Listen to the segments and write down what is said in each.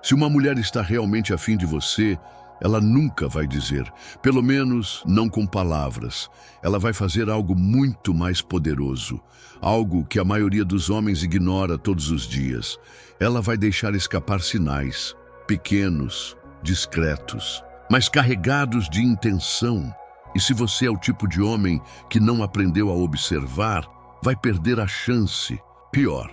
Se uma mulher está realmente afim de você, ela nunca vai dizer, pelo menos não com palavras. Ela vai fazer algo muito mais poderoso, algo que a maioria dos homens ignora todos os dias. Ela vai deixar escapar sinais, pequenos, discretos, mas carregados de intenção. E se você é o tipo de homem que não aprendeu a observar, vai perder a chance. Pior,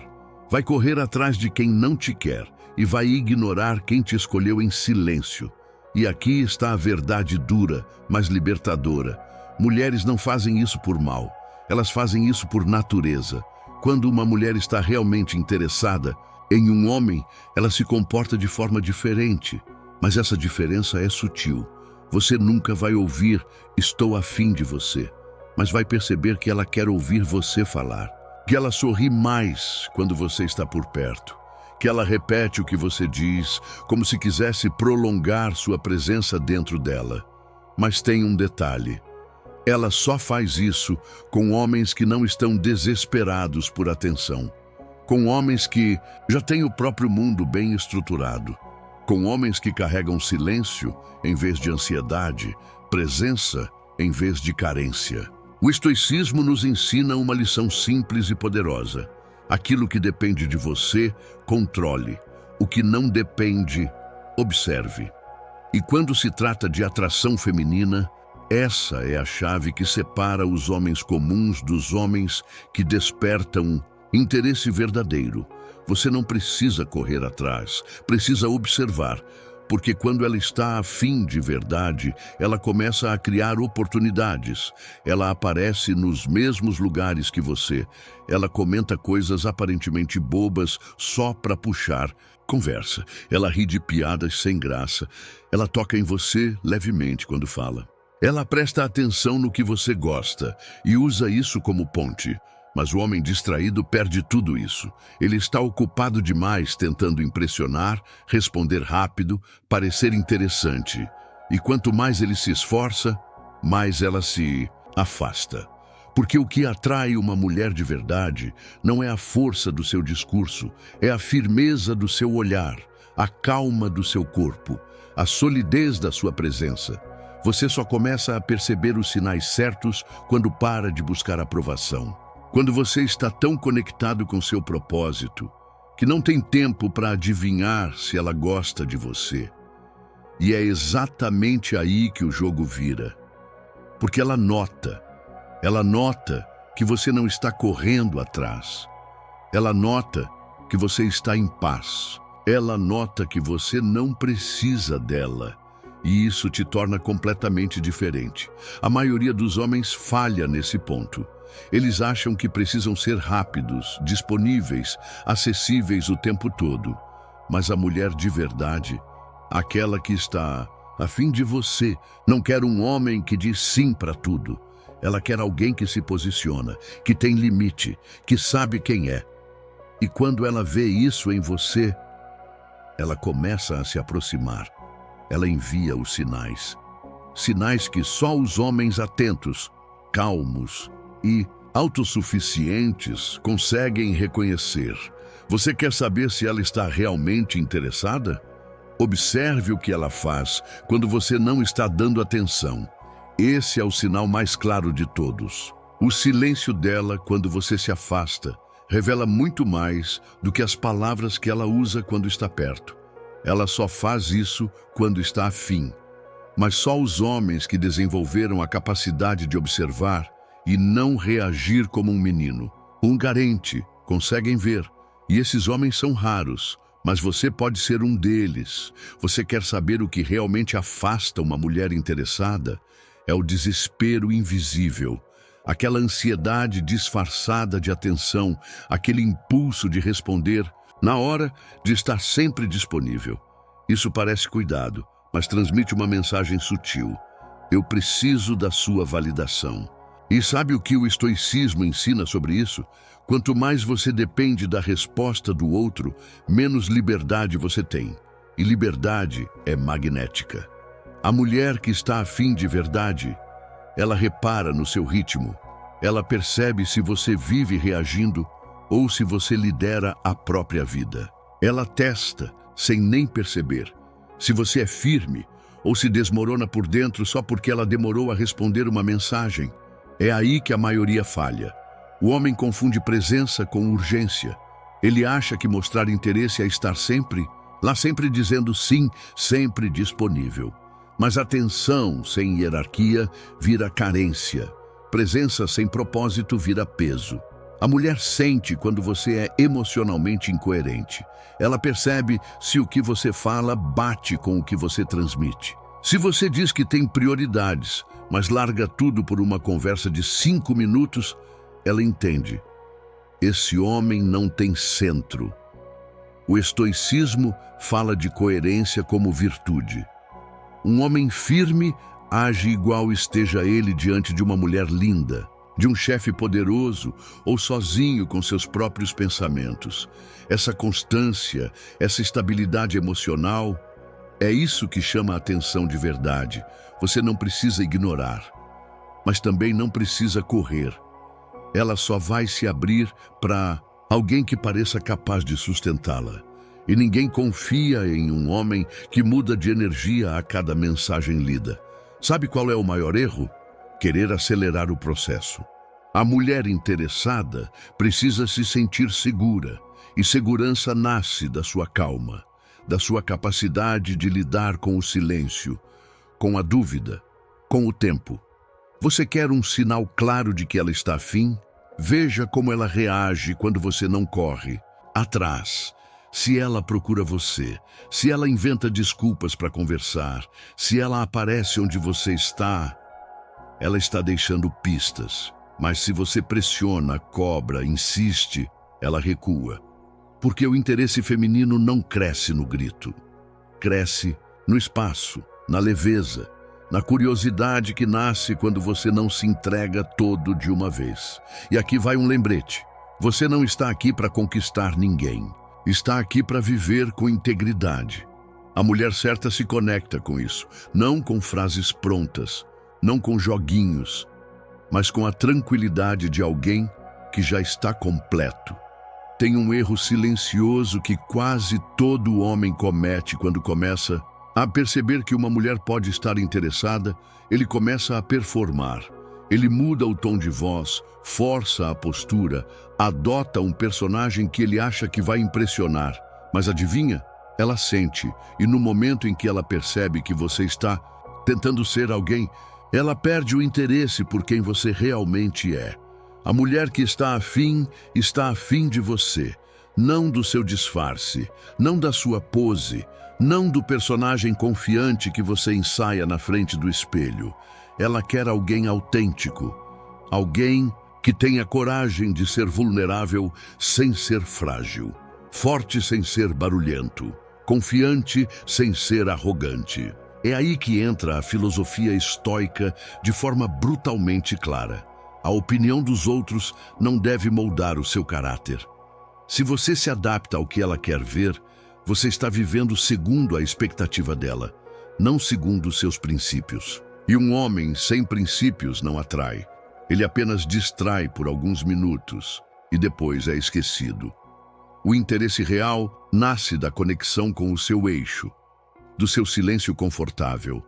vai correr atrás de quem não te quer e vai ignorar quem te escolheu em silêncio. E aqui está a verdade dura, mas libertadora. Mulheres não fazem isso por mal. Elas fazem isso por natureza. Quando uma mulher está realmente interessada em um homem, ela se comporta de forma diferente. Mas essa diferença é sutil. Você nunca vai ouvir "estou afim de você", mas vai perceber que ela quer ouvir você falar. Que ela sorri mais quando você está por perto. Que ela repete o que você diz, como se quisesse prolongar sua presença dentro dela. Mas tem um detalhe. Ela só faz isso com homens que não estão desesperados por atenção. Com homens que já têm o próprio mundo bem estruturado. Com homens que carregam silêncio em vez de ansiedade, presença em vez de carência. O estoicismo nos ensina uma lição simples e poderosa. Aquilo que depende de você, controle. O que não depende, observe. E quando se trata de atração feminina, essa é a chave que separa os homens comuns dos homens que despertam interesse verdadeiro. Você não precisa correr atrás, precisa observar. Porque quando ela está afim de verdade, ela começa a criar oportunidades. Ela aparece nos mesmos lugares que você. Ela comenta coisas aparentemente bobas só para puxar conversa. Ela ri de piadas sem graça. Ela toca em você levemente quando fala. Ela presta atenção no que você gosta e usa isso como ponte. Mas o homem distraído perde tudo isso. Ele está ocupado demais tentando impressionar, responder rápido, parecer interessante. E quanto mais ele se esforça, mais ela se afasta. Porque o que atrai uma mulher de verdade não é a força do seu discurso, é a firmeza do seu olhar, a calma do seu corpo, a solidez da sua presença. Você só começa a perceber os sinais certos quando para de buscar aprovação. Quando você está tão conectado com seu propósito, que não tem tempo para adivinhar se ela gosta de você. E é exatamente aí que o jogo vira. Porque ela nota que você não está correndo atrás. Ela nota que você está em paz. Ela nota que você não precisa dela. E isso te torna completamente diferente. A maioria dos homens falha nesse ponto. Eles acham que precisam ser rápidos, disponíveis, acessíveis o tempo todo. Mas a mulher de verdade, aquela que está afim de você, não quer um homem que diz sim para tudo. Ela quer alguém que se posiciona, que tem limite, que sabe quem é. E quando ela vê isso em você, ela começa a se aproximar. Ela envia os sinais. Sinais que só os homens atentos, calmos e autossuficientes conseguem reconhecer. Você quer saber se ela está realmente interessada? Observe o que ela faz quando você não está dando atenção. Esse é o sinal mais claro de todos. O silêncio dela quando você se afasta revela muito mais do que as palavras que ela usa quando está perto. Ela só faz isso quando está afim. Mas só os homens que desenvolveram a capacidade de observar e não reagir como um menino, um carente, conseguem ver. E esses homens são raros, mas você pode ser um deles. Você quer saber o que realmente afasta uma mulher interessada? É o desespero invisível, aquela ansiedade disfarçada de atenção, aquele impulso de responder na hora, de estar sempre disponível. Isso parece cuidado, mas transmite uma mensagem sutil. Eu preciso da sua validação. E sabe o que o estoicismo ensina sobre isso? Quanto mais você depende da resposta do outro, menos liberdade você tem. E liberdade é magnética. A mulher que está afim de verdade, ela repara no seu ritmo. Ela percebe se você vive reagindo ou se você lidera a própria vida. Ela testa sem nem perceber. Se você é firme ou se desmorona por dentro só porque ela demorou a responder uma mensagem, é aí que a maioria falha. O homem confunde presença com urgência. Ele acha que mostrar interesse é estar sempre lá, sempre dizendo sim, sempre disponível. Mas atenção sem hierarquia vira carência. Presença sem propósito vira peso. A mulher sente quando você é emocionalmente incoerente. Ela percebe se o que você fala bate com o que você transmite. Se você diz que tem prioridades, mas larga tudo por uma conversa de 5 minutos, ela entende. Esse homem não tem centro. O estoicismo fala de coerência como virtude. Um homem firme age igual esteja ele diante de uma mulher linda, de um chefe poderoso ou sozinho com seus próprios pensamentos. Essa constância, essa estabilidade emocional, é isso que chama a atenção de verdade. Você não precisa ignorar, mas também não precisa correr. Ela só vai se abrir para alguém que pareça capaz de sustentá-la. E ninguém confia em um homem que muda de energia a cada mensagem lida. Sabe qual é o maior erro? Querer acelerar o processo. A mulher interessada precisa se sentir segura, e segurança nasce da sua calma, da sua capacidade de lidar com o silêncio, com a dúvida, com o tempo. Você quer um sinal claro de que ela está afim? Veja como ela reage quando você não corre atrás. Se ela procura você, se ela inventa desculpas para conversar, se ela aparece onde você está, ela está deixando pistas. Mas se você pressiona, cobra, insiste, ela recua. Porque o interesse feminino não cresce no grito. Cresce no espaço, na leveza, na curiosidade que nasce quando você não se entrega todo de uma vez. E aqui vai um lembrete. Você não está aqui para conquistar ninguém. Está aqui para viver com integridade. A mulher certa se conecta com isso, não com frases prontas, não com joguinhos, mas com a tranquilidade de alguém que já está completo. Tem um erro silencioso que quase todo homem comete quando começa a perceber que uma mulher pode estar interessada. Ele começa a performar. Ele muda o tom de voz, força a postura, adota um personagem que ele acha que vai impressionar. Mas adivinha? Ela sente, e no momento em que ela percebe que você está tentando ser alguém, ela perde o interesse por quem você realmente é. A mulher que está afim de você, não do seu disfarce, não da sua pose, não do personagem confiante que você ensaia na frente do espelho. Ela quer alguém autêntico, alguém que tenha coragem de ser vulnerável sem ser frágil, forte sem ser barulhento, confiante sem ser arrogante. É aí que entra a filosofia estoica de forma brutalmente clara. A opinião dos outros não deve moldar o seu caráter. Se você se adapta ao que ela quer ver, você está vivendo segundo a expectativa dela, não segundo os seus princípios. E um homem sem princípios não atrai. Ele apenas distrai por alguns minutos e depois é esquecido. O interesse real nasce da conexão com o seu eixo, do seu silêncio confortável,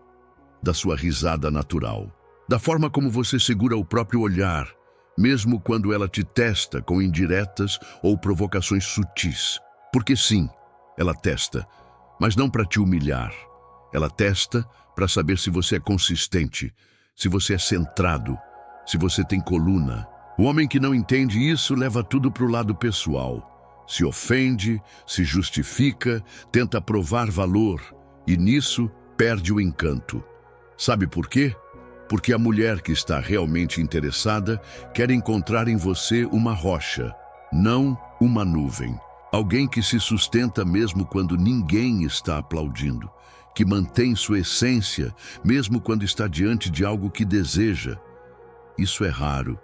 da sua risada natural, da forma como você segura o próprio olhar, mesmo quando ela te testa com indiretas ou provocações sutis. Porque sim, ela testa, mas não para te humilhar. Ela testa para saber se você é consistente, se você é centrado, se você tem coluna. O homem que não entende isso leva tudo para o lado pessoal. Se ofende, se justifica, tenta provar valor e nisso perde o encanto. Sabe por quê? Porque a mulher que está realmente interessada quer encontrar em você uma rocha, não uma nuvem. Alguém que se sustenta mesmo quando ninguém está aplaudindo, que mantém sua essência mesmo quando está diante de algo que deseja. Isso é raro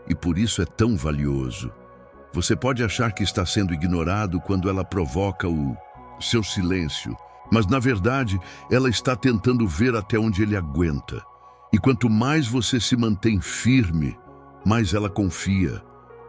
e por isso é tão valioso. Você pode achar que está sendo ignorado quando ela provoca o seu silêncio, mas na verdade ela está tentando ver até onde ele aguenta. E quanto mais você se mantém firme, mais ela confia,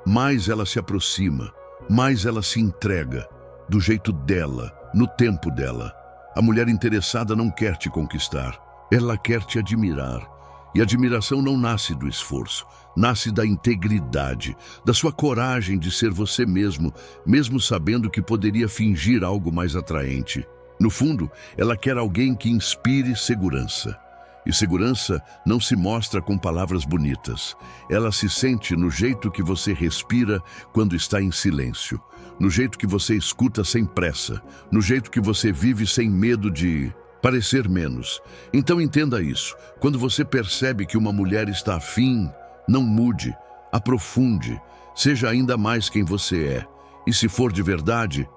mais ela se aproxima, mais ela se entrega, do jeito dela, no tempo dela. A mulher interessada não quer te conquistar, ela quer te admirar. E admiração não nasce do esforço, nasce da integridade, da sua coragem de ser você mesmo, mesmo sabendo que poderia fingir algo mais atraente. No fundo, ela quer alguém que inspire segurança. E segurança não se mostra com palavras bonitas. Ela se sente no jeito que você respira quando está em silêncio, no jeito que você escuta sem pressa, no jeito que você vive sem medo de parecer menos. Então entenda isso. Quando você percebe que uma mulher está afim, não mude, aprofunde, seja ainda mais quem você é. E se for de verdade,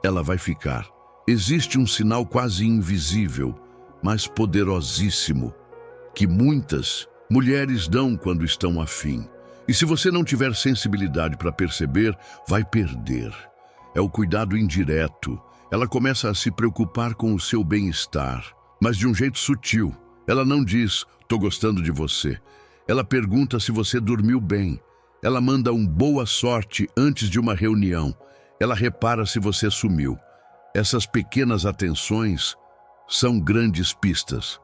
ela vai ficar. Existe um sinal quase invisível, mas poderosíssimo, que muitas mulheres dão quando estão afim. E se você não tiver sensibilidade para perceber, vai perder. É o cuidado indireto. Ela começa a se preocupar com o seu bem-estar, mas de um jeito sutil. Ela não diz, "tô gostando de você". Ela pergunta se você dormiu bem. Ela manda um boa sorte antes de uma reunião. Ela repara se você sumiu. Essas pequenas atenções são grandes pistas.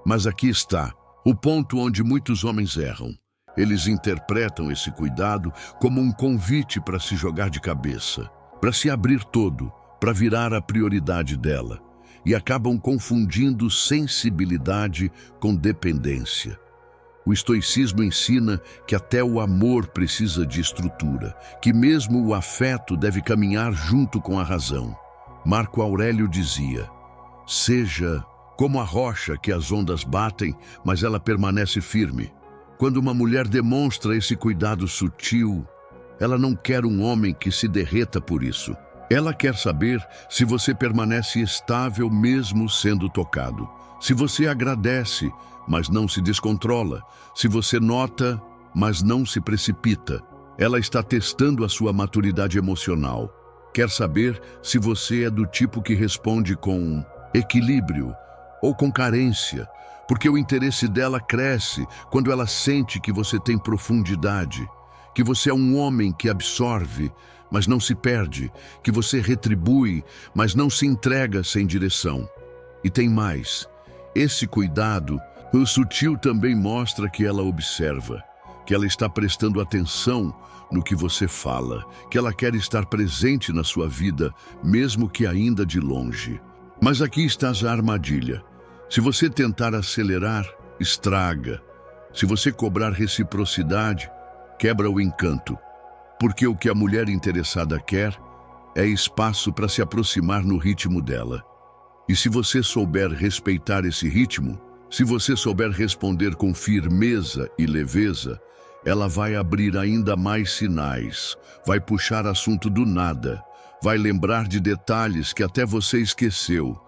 Mas aqui está o ponto onde muitos homens erram. Eles interpretam esse cuidado como um convite para se jogar de cabeça, para se abrir todo, para virar a prioridade dela, e acabam confundindo sensibilidade com dependência. O estoicismo ensina que até o amor precisa de estrutura, que mesmo o afeto deve caminhar junto com a razão. Marco Aurélio dizia, seja como a rocha que as ondas batem, mas ela permanece firme. Quando uma mulher demonstra esse cuidado sutil, ela não quer um homem que se derreta por isso. Ela quer saber se você permanece estável mesmo sendo tocado. Se você agradece, mas não se descontrola. Se você nota, mas não se precipita. Ela está testando a sua maturidade emocional. Quer saber se você é do tipo que responde com equilíbrio ou com carência, porque o interesse dela cresce quando ela sente que você tem profundidade, que você é um homem que absorve, mas não se perde, que você retribui, mas não se entrega sem direção. E tem mais. Esse cuidado, o sutil, também mostra que ela observa, que ela está prestando atenção no que você fala, que ela quer estar presente na sua vida, mesmo que ainda de longe. Mas aqui está a armadilha. Se você tentar acelerar, estraga. Se você cobrar reciprocidade, quebra o encanto. Porque o que a mulher interessada quer é espaço para se aproximar no ritmo dela. E se você souber respeitar esse ritmo, se você souber responder com firmeza e leveza, ela vai abrir ainda mais sinais, vai puxar assunto do nada, vai lembrar de detalhes que até você esqueceu,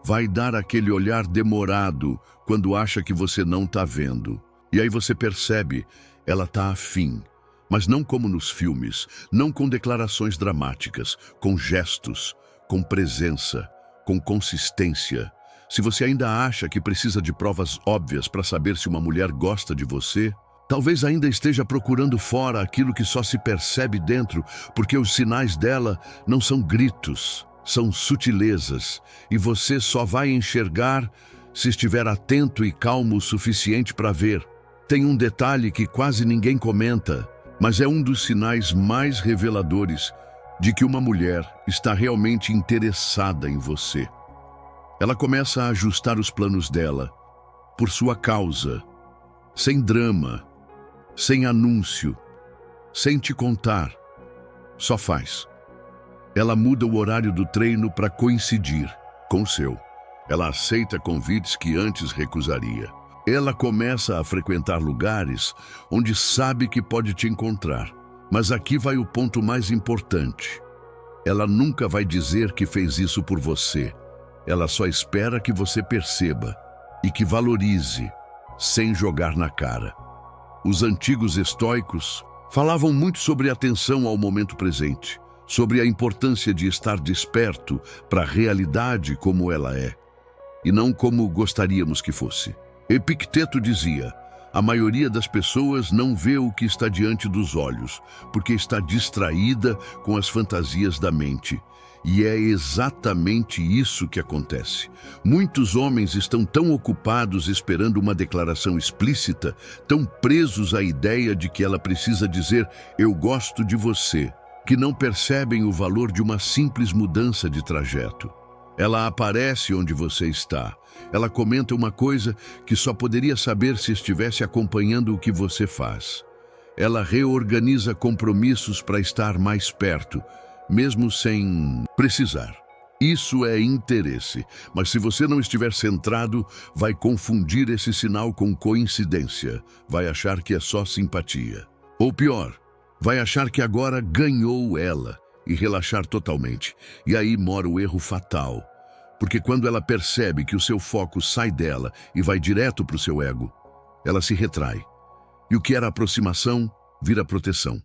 vai dar aquele olhar demorado quando acha que você não está vendo. E aí você percebe, ela está afim, mas não como nos filmes, não com declarações dramáticas, com gestos, com presença, com consistência. Se você ainda acha que precisa de provas óbvias para saber se uma mulher gosta de você, talvez ainda esteja procurando fora aquilo que só se percebe dentro, porque os sinais dela não são gritos, são sutilezas, e você só vai enxergar se estiver atento e calmo o suficiente para ver. Tem um detalhe que quase ninguém comenta, mas é um dos sinais mais reveladores de que uma mulher está realmente interessada em você. Ela começa a ajustar os planos dela, por sua causa, sem drama, sem anúncio, sem te contar, só faz. Ela muda o horário do treino para coincidir com o seu. Ela aceita convites que antes recusaria. Ela começa a frequentar lugares onde sabe que pode te encontrar. Mas aqui vai o ponto mais importante. Ela nunca vai dizer que fez isso por você. Ela só espera que você perceba e que valorize, sem jogar na cara. Os antigos estoicos falavam muito sobre atenção ao momento presente, sobre a importância de estar desperto para a realidade como ela é, e não como gostaríamos que fosse. Epicteto dizia, a maioria das pessoas não vê o que está diante dos olhos, porque está distraída com as fantasias da mente. E é exatamente isso que acontece. Muitos homens estão tão ocupados esperando uma declaração explícita, tão presos à ideia de que ela precisa dizer "eu gosto de você", que não percebem o valor de uma simples mudança de trajeto. Ela aparece onde você está. Ela comenta uma coisa que só poderia saber se estivesse acompanhando o que você faz. Ela reorganiza compromissos para estar mais perto, mesmo sem precisar. Isso é interesse, mas se você não estiver centrado, vai confundir esse sinal com coincidência. Vai achar que é só simpatia. Ou pior, vai achar que agora ganhou ela e relaxar totalmente. E aí mora o erro fatal. Porque quando ela percebe que o seu foco sai dela e vai direto para o seu ego, ela se retrai. E o que era aproximação, vira proteção.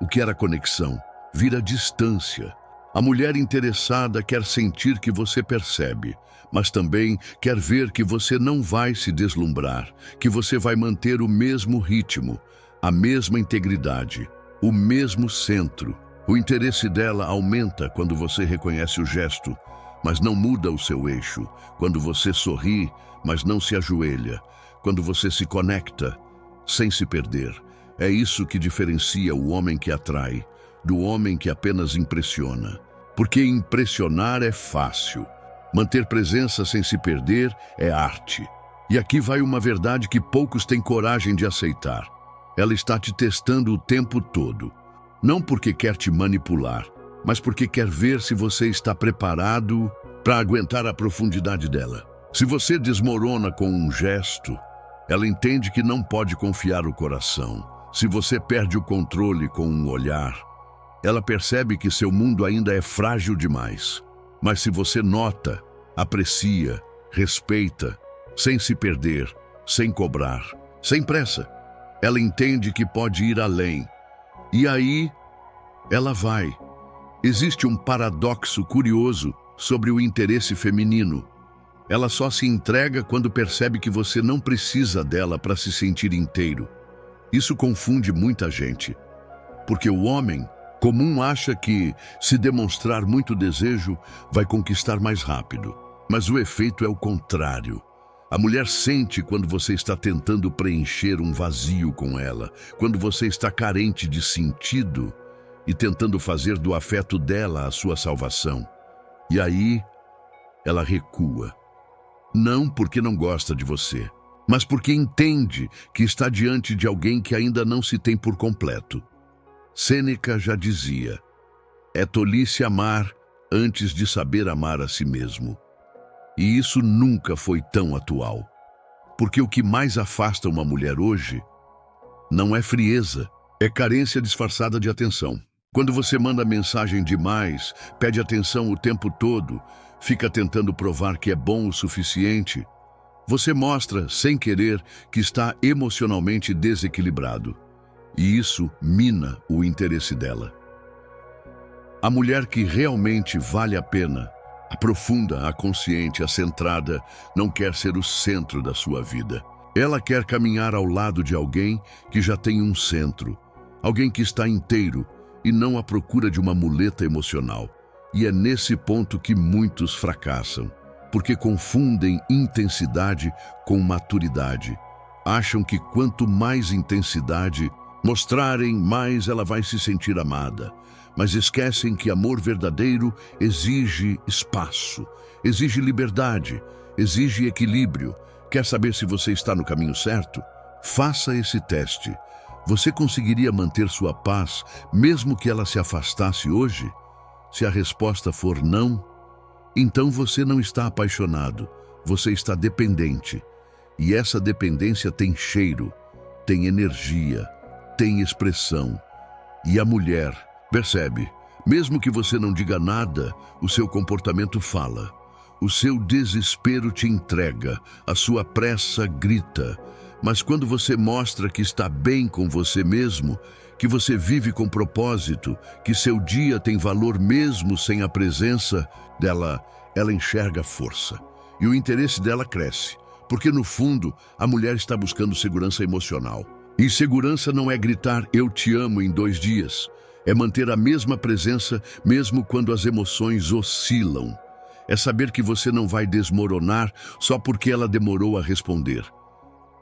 O que era conexão, vira distância. A mulher interessada quer sentir que você percebe, mas também quer ver que você não vai se deslumbrar, que você vai manter o mesmo ritmo, a mesma integridade, o mesmo centro. O interesse dela aumenta quando você reconhece o gesto, mas não muda o seu eixo. Quando você sorri, mas não se ajoelha. Quando você se conecta, sem se perder. É isso que diferencia o homem que atrai do homem que apenas impressiona. Porque impressionar é fácil. Manter presença sem se perder é arte. E aqui vai uma verdade que poucos têm coragem de aceitar. Ela está te testando o tempo todo. Não porque quer te manipular, mas porque quer ver se você está preparado para aguentar a profundidade dela. Se você desmorona com um gesto, ela entende que não pode confiar o coração. Se você perde o controle com um olhar, ela percebe que seu mundo ainda é frágil demais. Mas se você nota, aprecia, respeita, sem se perder, sem cobrar, sem pressa, ela entende que pode ir além. E aí, ela vai. Existe um paradoxo curioso sobre o interesse feminino. Ela só se entrega quando percebe que você não precisa dela para se sentir inteiro. Isso confunde muita gente, porque o homem comum acha que, se demonstrar muito desejo, vai conquistar mais rápido. Mas o efeito é o contrário. A mulher sente quando você está tentando preencher um vazio com ela, quando você está carente de sentido e tentando fazer do afeto dela a sua salvação. E aí, ela recua. Não porque não gosta de você, mas porque entende que está diante de alguém que ainda não se tem por completo. Sêneca já dizia: é tolice amar antes de saber amar a si mesmo. E isso nunca foi tão atual. Porque o que mais afasta uma mulher hoje não é frieza, é carência disfarçada de atenção. Quando você manda mensagem demais, pede atenção o tempo todo, fica tentando provar que é bom o suficiente, você mostra, sem querer, que está emocionalmente desequilibrado. E isso mina o interesse dela. A mulher que realmente vale a pena, a profunda, a consciente, a centrada, não quer ser o centro da sua vida. Ela quer caminhar ao lado de alguém que já tem um centro, alguém que está inteiro e não à procura de uma muleta emocional. E é nesse ponto que muitos fracassam, porque confundem intensidade com maturidade. Acham que quanto mais intensidade mostrarem, mais ela vai se sentir amada. Mas esquecem que amor verdadeiro exige espaço, exige liberdade, exige equilíbrio. Quer saber se você está no caminho certo? Faça esse teste. Você conseguiria manter sua paz, mesmo que ela se afastasse hoje? Se a resposta for não, então você não está apaixonado, você está dependente. E essa dependência tem cheiro, tem energia, tem expressão. E a mulher percebe, mesmo que você não diga nada, o seu comportamento fala. O seu desespero te entrega, a sua pressa grita. Mas quando você mostra que está bem com você mesmo, que você vive com propósito, que seu dia tem valor mesmo sem a presença dela, ela enxerga força. E o interesse dela cresce, porque no fundo a mulher está buscando segurança emocional. E segurança não é gritar "eu te amo" em 2 dias. É manter a mesma presença mesmo quando as emoções oscilam. É saber que você não vai desmoronar só porque ela demorou a responder.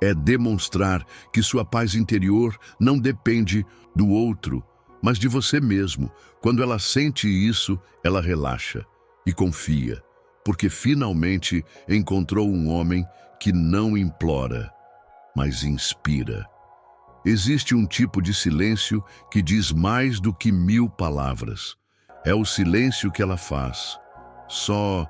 É demonstrar que sua paz interior não depende do outro, mas de você mesmo. Quando ela sente isso, ela relaxa e confia, porque finalmente encontrou um homem que não implora, mas inspira. Existe um tipo de silêncio que diz mais do que 1000 palavras. É o silêncio que ela faz, só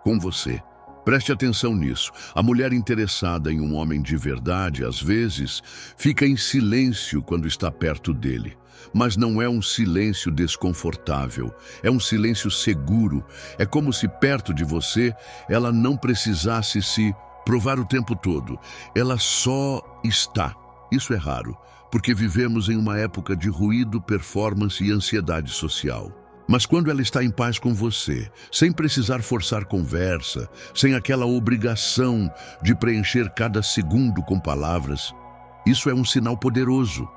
com você. Preste atenção nisso. A mulher interessada em um homem de verdade, às vezes, fica em silêncio quando está perto dele. Mas não é um silêncio desconfortável, é um silêncio seguro. É como se perto de você ela não precisasse se provar o tempo todo. Ela só está. Isso é raro, porque vivemos em uma época de ruído, performance e ansiedade social. Mas quando ela está em paz com você, sem precisar forçar conversa, sem aquela obrigação de preencher cada segundo com palavras, isso é um sinal poderoso.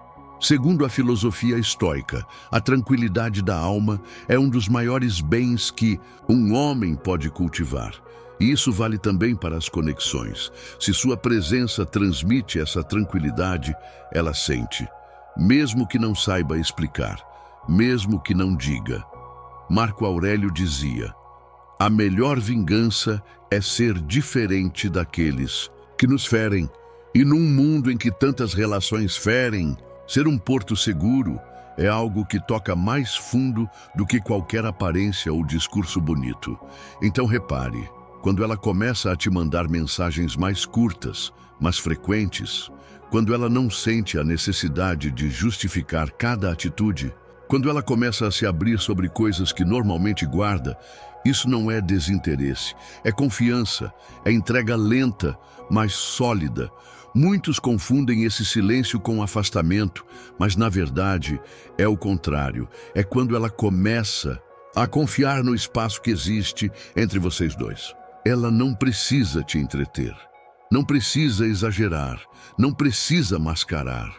Segundo a filosofia estoica, a tranquilidade da alma é um dos maiores bens que um homem pode cultivar. E isso vale também para as conexões. Se sua presença transmite essa tranquilidade, ela sente, mesmo que não saiba explicar, mesmo que não diga. Marco Aurélio dizia: a melhor vingança é ser diferente daqueles que nos ferem. E num mundo em que tantas relações ferem, ser um porto seguro é algo que toca mais fundo do que qualquer aparência ou discurso bonito. Então repare, quando ela começa a te mandar mensagens mais curtas, mas frequentes, quando ela não sente a necessidade de justificar cada atitude, quando ela começa a se abrir sobre coisas que normalmente guarda, isso não é desinteresse, é confiança, é entrega lenta, mas sólida. Muitos confundem esse silêncio com afastamento, mas na verdade é o contrário. É quando ela começa a confiar no espaço que existe entre vocês dois. Ela não precisa te entreter, não precisa exagerar, não precisa mascarar.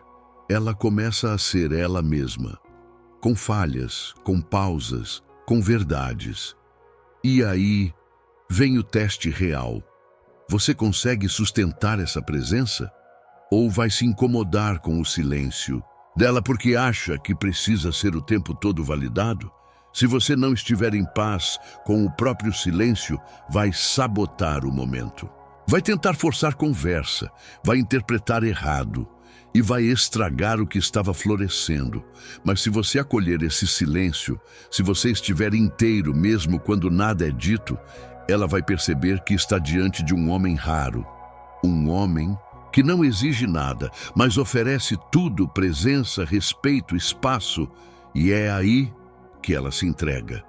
Ela começa a ser ela mesma, com falhas, com pausas, com verdades. E aí vem o teste real. Você consegue sustentar essa presença? Ou vai se incomodar com o silêncio dela porque acha que precisa ser o tempo todo validado? Se você não estiver em paz com o próprio silêncio, vai sabotar o momento. Vai tentar forçar conversa, vai interpretar errado e vai estragar o que estava florescendo. Mas se você acolher esse silêncio, se você estiver inteiro mesmo quando nada é dito, ela vai perceber que está diante de um homem raro. Um homem que não exige nada, mas oferece tudo: presença, respeito, espaço. E é aí que ela se entrega.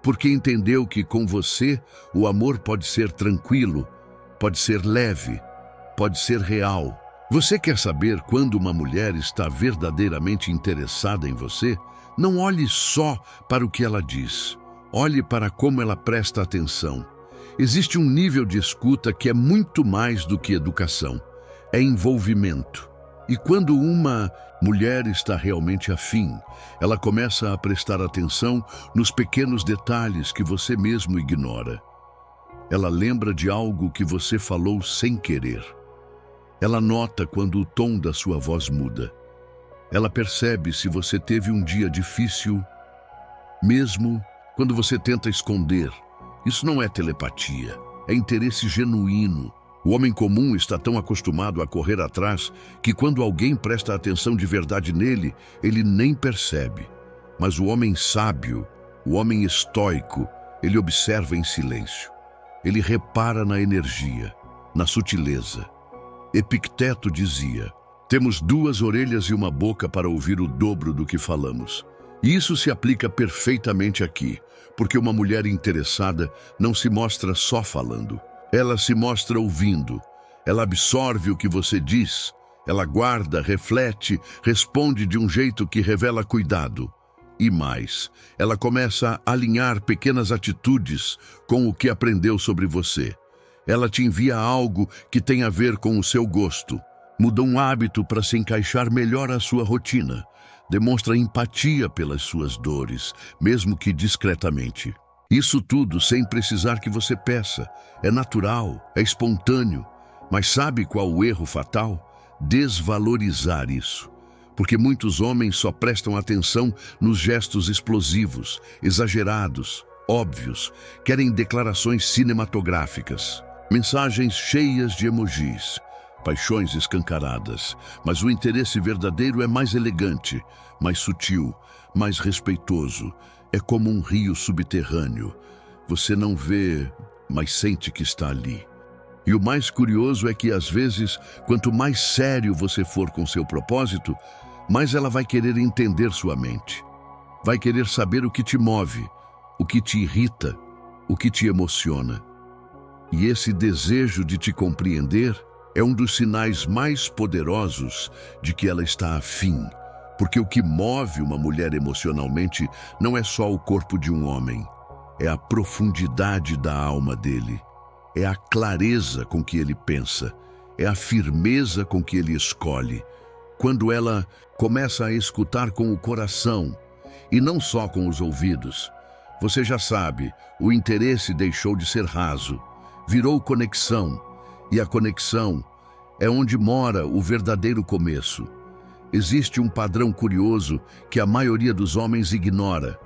Porque entendeu que com você o amor pode ser tranquilo, pode ser leve, pode ser real. Você quer saber quando uma mulher está verdadeiramente interessada em você? Não olhe só para o que ela diz. Olhe para como ela presta atenção. Existe um nível de escuta que é muito mais do que educação. É envolvimento. E quando uma mulher está realmente afim, ela começa a prestar atenção nos pequenos detalhes que você mesmo ignora. Ela lembra de algo que você falou sem querer. Ela nota quando o tom da sua voz muda. Ela percebe se você teve um dia difícil, mesmo quando você tenta esconder. Isso não é telepatia, é interesse genuíno. O homem comum está tão acostumado a correr atrás que quando alguém presta atenção de verdade nele, ele nem percebe. Mas o homem sábio, o homem estoico, ele observa em silêncio. Ele repara na energia, na sutileza. Epicteto dizia: temos 2 orelhas e uma boca para ouvir o dobro do que falamos. E isso se aplica perfeitamente aqui, porque uma mulher interessada não se mostra só falando. Ela se mostra ouvindo. Ela absorve o que você diz. Ela guarda, reflete, responde de um jeito que revela cuidado. E mais, ela começa a alinhar pequenas atitudes com o que aprendeu sobre você. Ela te envia algo que tem a ver com o seu gosto. Muda um hábito para se encaixar melhor à sua rotina. demonstra empatia pelas suas dores, mesmo que discretamente. Isso tudo sem precisar que você peça. É natural, é espontâneo. Mas sabe qual o erro fatal? Desvalorizar isso. Porque muitos homens só prestam atenção nos gestos explosivos, exagerados, óbvios, querem declarações cinematográficas, mensagens cheias de emojis, paixões escancaradas. Mas o interesse verdadeiro é mais elegante, mais sutil, mais respeitoso. É como um rio subterrâneo. Você não vê, mas sente que está ali. E o mais curioso é que, às vezes, quanto mais sério você for com seu propósito, mais ela vai querer entender sua mente. Vai querer saber o que te move, o que te irrita, o que te emociona. E esse desejo de te compreender é um dos sinais mais poderosos de que ela está afim. Porque o que move uma mulher emocionalmente não é só o corpo de um homem, é a profundidade da alma dele, é a clareza com que ele pensa, é a firmeza com que ele escolhe. Quando ela começa a escutar com o coração e não só com os ouvidos, você já sabe, o interesse deixou de ser raso, virou conexão, e a conexão é onde mora o verdadeiro começo. Existe um padrão curioso que a maioria dos homens ignora.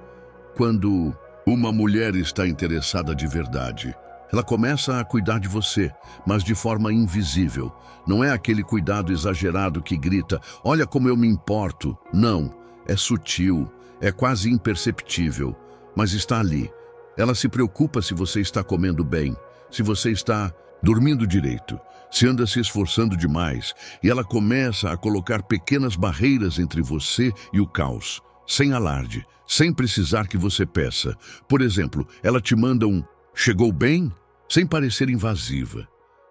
Quando uma mulher está interessada de verdade, ela começa a cuidar de você, mas de forma invisível. Não é aquele cuidado exagerado que grita, olha como eu me importo. Não, é sutil, é quase imperceptível, mas está ali. Ela se preocupa se você está comendo bem, se você está dormindo direito, se anda se esforçando demais, e ela começa a colocar pequenas barreiras entre você e o caos, sem alarde, sem precisar que você peça. Por exemplo, ela te manda um "chegou bem?" sem parecer invasiva.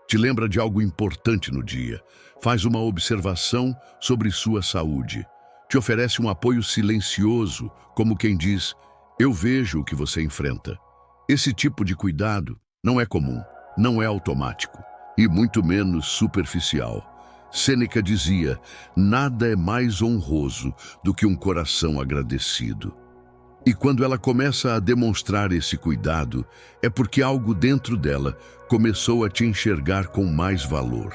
Te lembra de algo importante no dia, faz uma observação sobre sua saúde, te oferece um apoio silencioso, como quem diz, eu vejo o que você enfrenta. Esse tipo de cuidado não é comum, não é automático e muito menos superficial. Sêneca dizia, nada é mais honroso do que um coração agradecido. E quando ela começa a demonstrar esse cuidado, é porque algo dentro dela começou a te enxergar com mais valor.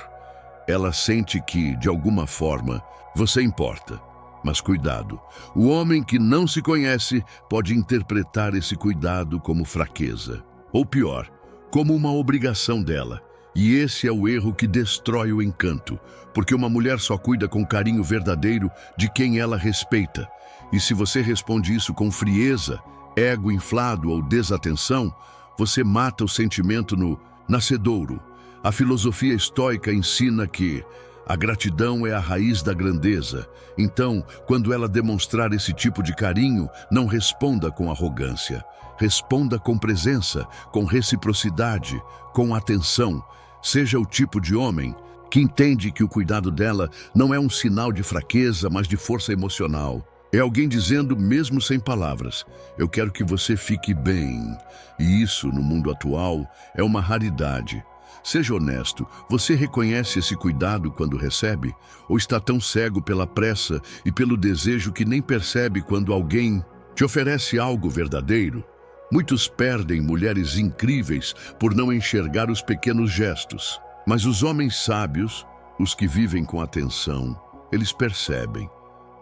Ela sente que, de alguma forma, você importa. Mas cuidado, o homem que não se conhece pode interpretar esse cuidado como fraqueza. Ou pior, como uma obrigação dela. E esse é o erro que destrói o encanto, porque uma mulher só cuida com carinho verdadeiro de quem ela respeita. E se você responde isso com frieza, ego inflado ou desatenção, você mata o sentimento no nascedouro. A filosofia estoica ensina que a gratidão é a raiz da grandeza. Então, quando ela demonstrar esse tipo de carinho, não responda com arrogância. Responda com presença, com reciprocidade, com atenção. Seja o tipo de homem que entende que o cuidado dela não é um sinal de fraqueza, mas de força emocional. É alguém dizendo, mesmo sem palavras, eu quero que você fique bem. E isso, no mundo atual, é uma raridade. Seja honesto, você reconhece esse cuidado quando recebe? Ou está tão cego pela pressa e pelo desejo que nem percebe quando alguém te oferece algo verdadeiro? Muitos perdem mulheres incríveis por não enxergar os pequenos gestos. Mas os homens sábios, os que vivem com atenção, eles percebem,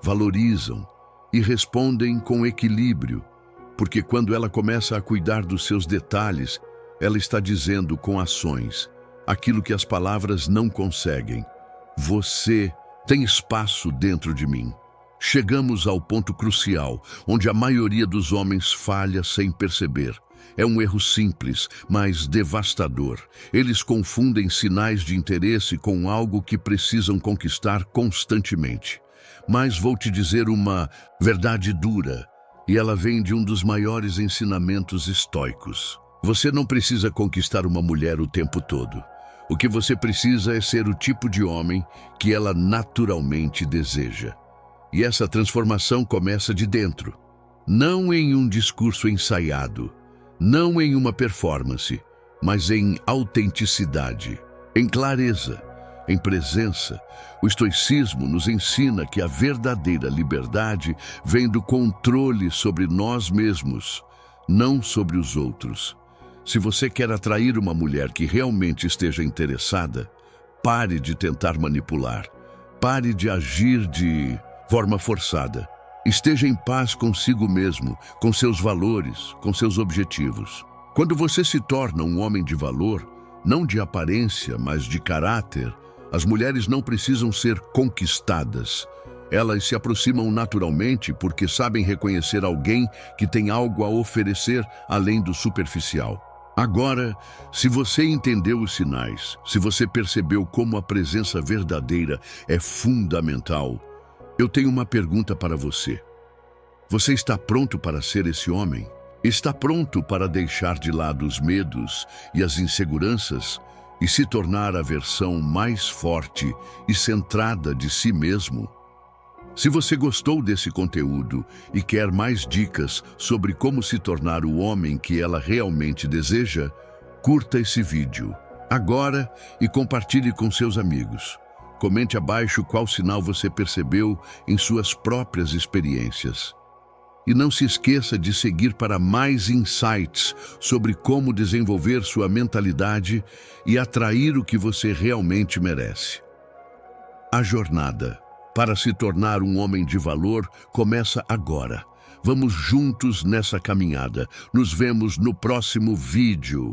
valorizam e respondem com equilíbrio. Porque quando ela começa a cuidar dos seus detalhes, ela está dizendo com ações aquilo que as palavras não conseguem. Você tem espaço dentro de mim. Chegamos ao ponto crucial, onde a maioria dos homens falha sem perceber. É um erro simples, mas devastador. Eles confundem sinais de interesse com algo que precisam conquistar constantemente. Mas vou te dizer uma verdade dura, e ela vem de um dos maiores ensinamentos estoicos. Você não precisa conquistar uma mulher o tempo todo. O que você precisa é ser o tipo de homem que ela naturalmente deseja. E essa transformação começa de dentro, não em um discurso ensaiado, não em uma performance, mas em autenticidade, em clareza, em presença. O estoicismo nos ensina que a verdadeira liberdade vem do controle sobre nós mesmos, não sobre os outros. Se você quer atrair uma mulher que realmente esteja interessada, pare de tentar manipular. Pare de agir de forma forçada. Esteja em paz consigo mesmo, com seus valores, com seus objetivos. Quando você se torna um homem de valor, não de aparência, mas de caráter, as mulheres não precisam ser conquistadas. Elas se aproximam naturalmente porque sabem reconhecer alguém que tem algo a oferecer além do superficial. Agora, se você entendeu os sinais, se você percebeu como a presença verdadeira é fundamental, eu tenho uma pergunta para você. Você está pronto para ser esse homem? Está pronto para deixar de lado os medos e as inseguranças e se tornar a versão mais forte e centrada de si mesmo? Se você gostou desse conteúdo e quer mais dicas sobre como se tornar o homem que ela realmente deseja, curta esse vídeo agora e compartilhe com seus amigos. Comente abaixo qual sinal você percebeu em suas próprias experiências. E não se esqueça de seguir para mais insights sobre como desenvolver sua mentalidade e atrair o que você realmente merece. A jornada para se tornar um homem de valor começa agora. Vamos juntos nessa caminhada. Nos vemos no próximo vídeo.